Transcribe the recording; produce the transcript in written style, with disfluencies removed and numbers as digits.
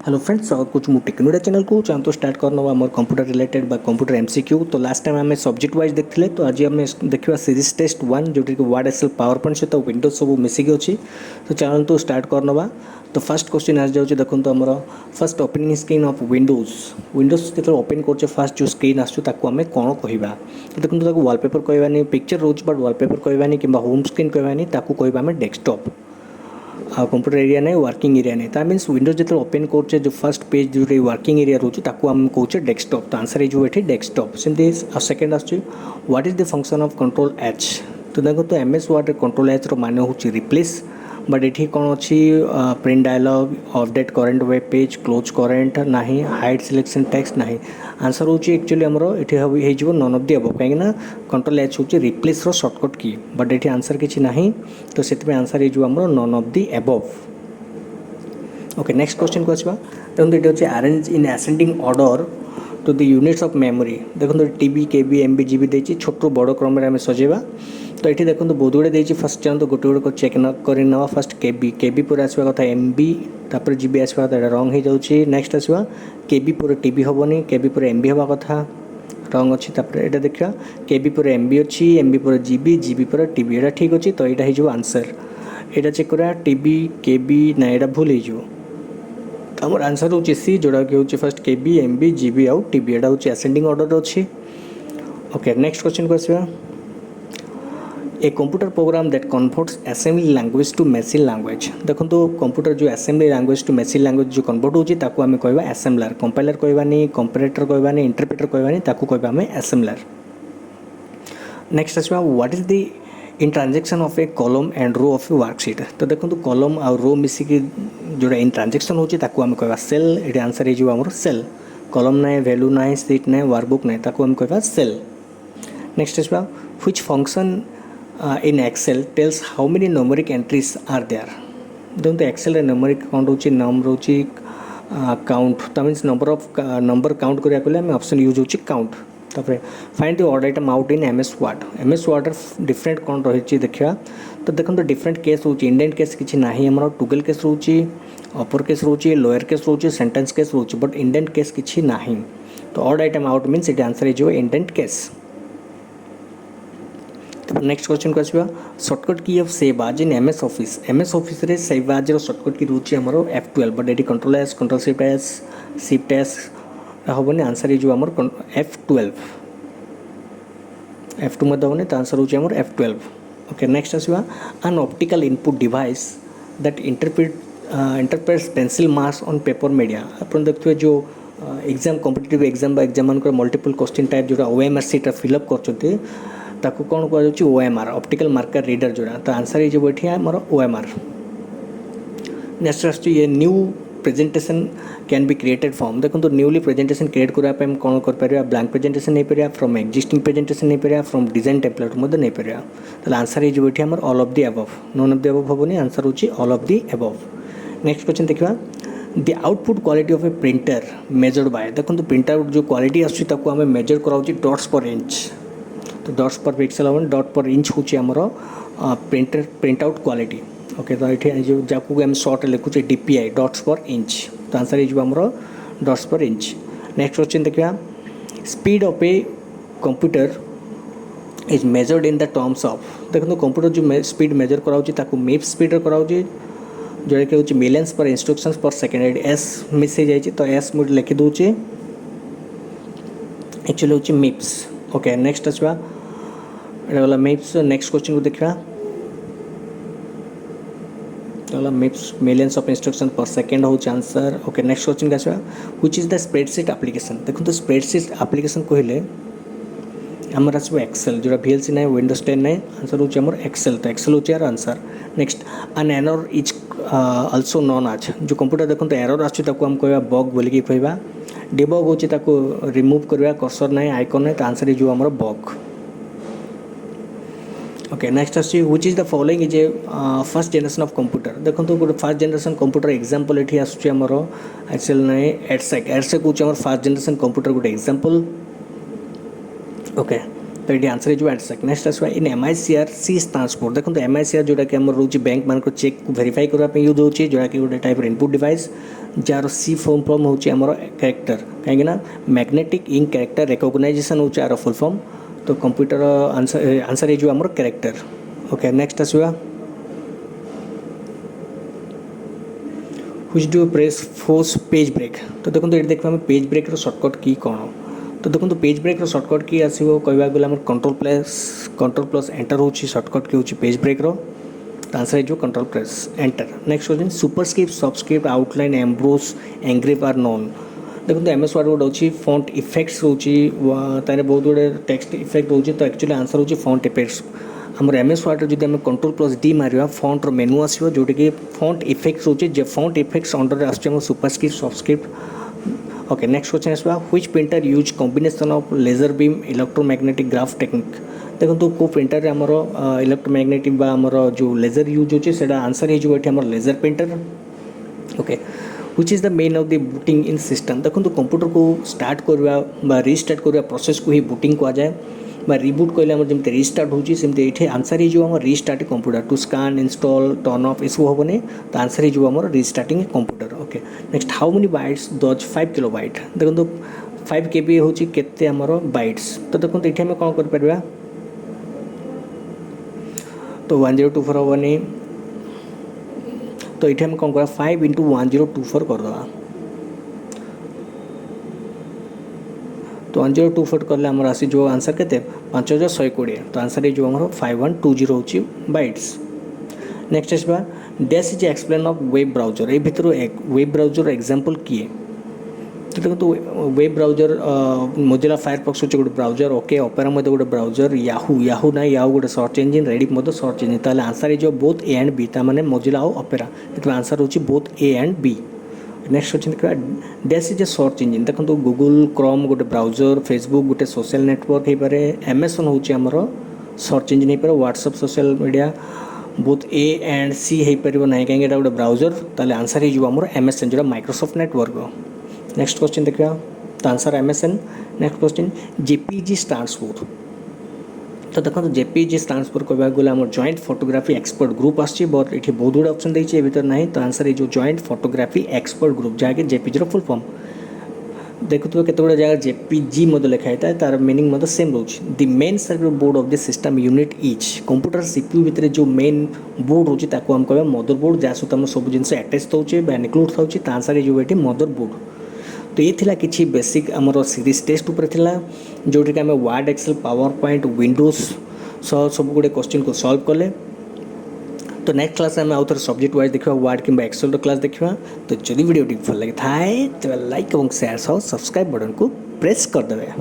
Hello friends और कुछ मु टेक्नोडा चैनल को चाहूँ तो स्टार्ट करना आम कंप्यूटर रिलेटेड बा कंप्यूटर एमसीक्यू। तो लास्ट टाइम आम सब्जेक्ट वाइज देखते तो आज आम देखा सीरीज टेस्ट 1 जोटी वर्ड एक्सेल पावर पॉइंट सहित विंडोज सब मिसिक अच्छी। तो चलते स्टार्ट करना। तो फर्स्ट क्वेश्चन आ जाऊँ देखो आमर first opening screen of windows जो ओपन कर फास्ट जो स्क्रीन आसमें कौन कह देखो वॉलपेपर कहवानी पिक्चर रोज बट वॉलपेपर कहवानी कि होम स्क्रीन कहवानी कहवा डेस्कटॉप कंप्यूटर एरिया नहीं वर्किंग एरिया नहीं मीन्स विंडोज जो ओपन कर जो फर्स्ट पेज जो वर्किंग एरिया रोचे आम कहे डेस्कटॉप। तो आंसर हो डेस्कटॉप। सेमती सेकेंड आसुच्छी what is the function of control H. तो देखो तो एमएस वर्ड कंट्रोल एच मान हूँ रिप्लेस बट ये कौन अच्छी print dialog update current web page close current ना हाइड सिलेक्शन टेक्स्ट ना। आंसर हूँ एक्चुअली आमर ये हो नन ऑफ दी अबव कहीं कंट्रोल एच हूँ रिप्लेस शॉर्टकट की बट ये आंसर किसी ना। तो से आंसर हो none of the above. Okay next question को आसवा देखो ये arrange in ascending order to the units of memory. देखो टीबी केबी एमबी जीबी देती छोटू बड़ क्रम में सजेवा। तो ये देखो बहुत गुड़े देती फर्स्ट चाहूँ तो गोटे गोटे चेक करना फर्स्ट केबी पर आसवा कथा एमबी तापर जीबी आसवा कथा रंग हो जाऊँगी। नेक्स्ट आसवा केबी पर टीबी हेनी केबी पर एमबी हवा कथा रंग अच्छी। तापर ये देखा केबी पर एमबी अच्छी एमबी पर जीबी जीबी पर टीबी यहाँ ठीक अच्छी। तो यहाँ हो आंसर यहाँ चेक करा टीबी केबी ना यहाँ भूल हो आमर आंसर हूँ सी जोड़ा कि हूँ फर्स्ट केबी एमबी जीबी आउ टीबी यहाँ हूँ असेंडिंग ऑर्डर अच्छी। ओके नेक्स्ट क्वेश्चन को आसवा a computer program that converts assembly language to machine language. देखो तो कंप्यूटर जो assembly language to machine language जो कन्वर्ट होची ताकू आमे कहबा असेंबलर कंपाइलर कहबानी कंपैरेटर कहबानी इंटरप्रेटर कहबानी ताकू कहबा आमे असेंबलर। नेक्स्ट आसवा what is the intersection of a column and row of A worksheet. तो देखो तो कॉलम आ रो मिसिकी जोड़ा इन ट्रांजेक्शन होची ताकू आमे कहबा सेल। ये आंसर हो आमर सेल कॉलम ना वैल्यू ना सीट ना वर्कबुक ना ताकू आमे कहबा सेल। नेक्स्ट आसवा which function in Excel tells how many numeric entries are there। देखो एक्सेल numeric काउंट होची नम रोची काउंट तो means number of number count करिया पले हम ऑप्शन यूज होची काउंट। तापर find the odd item out in MS Word different कौन रही देखा। तो देखो तो डिफरेंट केस होची इंडेंट केस किसी ना हमर टुगल केस रोची अपर केस रोची लोअर केस रोची सेंटेंस केस रोची बट इंडेंट केस किसी ना। तो ऑड आइटम आउट मीन्स ये आंसर हो इंडेंट केस। नेक्स्ट क्वेश्चन को आसवा शॉर्टकट की ऑफ सेव आज इन एमएस ऑफिस रे सेव आज शॉर्टकट की रोचे हमर F12 बट ये control S control shift S हेनी आंसर हो आमर F12 F2 मत हेनी तो आंसर हो F12। ओके नेक्स्ट आसवा an optical input device that interprets pencil marks on paper media. आप देखते जो एग्जाम कॉम्पिटिटिव एग्जाम एग्जाम मान मल्टीपल क्वेश्चन टाइप जो ओएमआर सीट फिलअप कर ताकू कौन कह ओएमआर ऑप्टिकल मार्कर रीडर जोड़ा। तो आंसर ये आमर ओएमआर। नेक्स्ट आस new presentation can be created from. देखो तो न्यूली प्रेजेंटेशन क्रिएट करने कौन कर ब्लैंक प्रेजेंटेशन नहीं पार फ्रॉम एक्जिस्टिंग प्रेजेंटेशन नहीं पार फ्रॉम डिजाइन टेम्पलेट नहीं पार। तो आंसर ये आमर all of the above none of the above हेनी आंसर हो all of the above. Next question देखा the output quality of a printer measured by. देखो तो प्रिंटर जो क्वालिटी आम मेजर कराऊँ डॉट्स पर इंच। तो डॉट्स पर पिक्सल हम डॉट पर इंच हूँ आमर प्रिंट आउट क्वालिटी। ओके तो ये जो जाकू आम short लिखुचे DPI dots per inch. तो आंसर हो आमर dots per inch. Next question देखा speed of a computer is measured in the terms of. देखो तो कंप्यूटर जो स्पीड मेजर कराऊँ मेप स्पीड कराऊँ जोड़ा कि हूँ मिलियंस पर इंस्ट्रक्शंस पर सेकेंड एस मिस हो जाए। तो एस मुझे लिखि दूचे एक्चुअली हूँ मिप्स। ओके नेक्स्ट आसवा गला मिप्स। नेक्स्ट क्वेश्चन को देखा गला MIPS millions of instruction per second हूँ आंसर। ओके नेक्स्ट क्वेश्चन का आसवा which is the spreadsheet application. देखो तो स्प्रेडशीट एप्लिकेशन कहले आमर आसो एक्सेल जोड़ा VLC ना विंडोज 10 ना आंसर हो आमर एक्सेल। तो एक्सेल हो यार answer. Next an error is also known as जो कंप्यूटर देखो तो एरर आम कह बग बोलिकी कहवा डिबग हूँ रिमूव करवा कर्सर ना आइकन ना। तो आंसर हो आमर बग। ओके नेक्स्ट आस which is the following is a first generation of computer. देखो तो गोटे फर्स्ट जनरेशन कंप्यूटर एग्जांपल ये आसमर एक्सेल ना एडसेक हूँ आमर फर्स्ट जनरेशन कंप्यूटर गोटे एग्जांपल। ओके तो ये आंसर है जो आंसर नेक्स्ट आसवा in MICR C stands for देखो MICR जोटा कि आम रोचे बैंक मान चेक को वेरीफाई करने यूज होची जोटा कि गोटे टाइप इनपुट डिवाइस जार सी फॉर्म होची आमर कैरेक्टर कहीं मैग्नेटिक इंक कैरेक्टर रिकॉग्नाइजेशन होची आर फुल फॉर्म तो कंप्यूटर आंसर है जो आमर कैरेक्टर ओके नेक्स्ट आसवा which do press force page break तो देखो ये देखा पेज ब्रेक शॉर्टकट की कौन तो देखो पेज ब्रेक शॉर्टकट की आसो कहवा गले आम कंट्रोल प्लस एंटर हो शॉर्टकट की हूँ पेज ब्रेक आंसर है जो control press enter next question superscript subscript outline emboss engrave are known देखो MS वर्ड गोटे अच्छी फॉन्ट इफेक्ट्स रोचे बहुत गुड़े टेक्स्ट इफेक्ट रोचे तो एक्चुअली आंसर हो फॉन्ट इफेक्ट्स आमर MS वर्ड जब आम कंट्रोल प्लस D मारिया फॉन्टर मेनू आसो जोटा कि फॉन्ट इफेक्ट्स रोचे जे फॉन्ट इफेक्ट्स अंडर आम superscript subscript okay next question आसवा which printer use combination of laser beam electromagnetic graph technique देखो तो को प्रिंटर आमर इलेक्ट्रोमैग्नेटिक आमर जो लेजर यूज होचे सेटा आंसर है जो आमर laser printer okay which is the main of the booting in system देखो तो कंप्यूटर को स्टार्ट करवा रिस्टार्ट करवा प्रोसेस को ही बूटिंग कहा जाए रिबुट कहले आम जमी रिस्टार्ट होती आंसर ही जो आम restart computer to scan install turn off इसू हेनी तो आंसर ही जो आम restarting computer okay next how many bytes does 5 kilobyte देखो 5 KB हूँ केते आमर बाइट्स तो देखो ये आम कौन कर तो 1024 हेनी तो ये आम कौन कर 5 × 1024 करदे तो 1024 कले आमर आसी जो आंसर के 5120 तो आंसर है जो आमर 5120 होची बाइट्स नेक्स्ट आसवा dash is example of web browser ये भितर वेब ब्राउजर एग्जांपल किए तो देखो तो वेब ब्राउजर मोजिला फायरफॉक्स होची गोटे ब्राउजर ओके ओपेरा मध्य गोटे ब्राउजर याहू ना याहू गोटे सर्च इंजिन रेडिट मध्य सर्च इंजिन ताले आंसर है जो बोथ A एंड B तामाने मोजिला और ओपेरा तो आंसर होची both A and B next question देखा dash is a search engine देखो तो गूगल क्रोम गोटे ब्राउजर फेसबुक गोटे सोशल नेटवर्क हो पारे Amazon हूँ आमर सर्च इंजिन हो पारे WhatsApp social media both A and C हो पार ना कहीं गोटे ब्राउजर ताले आंसर ही जो आमर MSN जो माइक्रोसॉफ्ट नेटवर्क नेक्स्ट क्वेश्चन देखा तो answer MSN next question JPEG stands for तो देखो तो JPEG स्टैंड्स फॉर कहवा गले आम जॉइंट फोटोग्राफी एक्सपर्ट ग्रुप आसी बट ये बहुत गुड़ा ऑप्शन देखिए भर ना तो आंसर है जो जॉइंट फोटोग्राफी एक्सपर्ट ग्रुप जहाँकि JPEG फुल फॉर्म देखुए केत गुड़ा जगह JPEG लिखाई था तार मीनिंग सेम रोच the main circuit board of the system unit is computer CPU भितर जो मेन बोर्ड रोचे आम कह मदर बोर्ड जहाँ सहित आम सब जिन अटैच होचे इनक्लूड होचे तो आंसर है जो ये मदर बोर्ड तो ये थिला किछि बेसिक आमर सीरीज टेस्ट उपर थिला जोटी कि आम Word Excel power point Windows सब गुड़े क्वेश्चन को सॉल्व कले तो नेक्स्ट क्लास में आउ थे सब्जेक्ट वाइज देखा वर्ड कि एक्सेल क्लास देखा तो जदि वीडियो भल लगी थाए तो लाइक और शेयर सह सब्सक्राइब बटन को प्रेस करदे।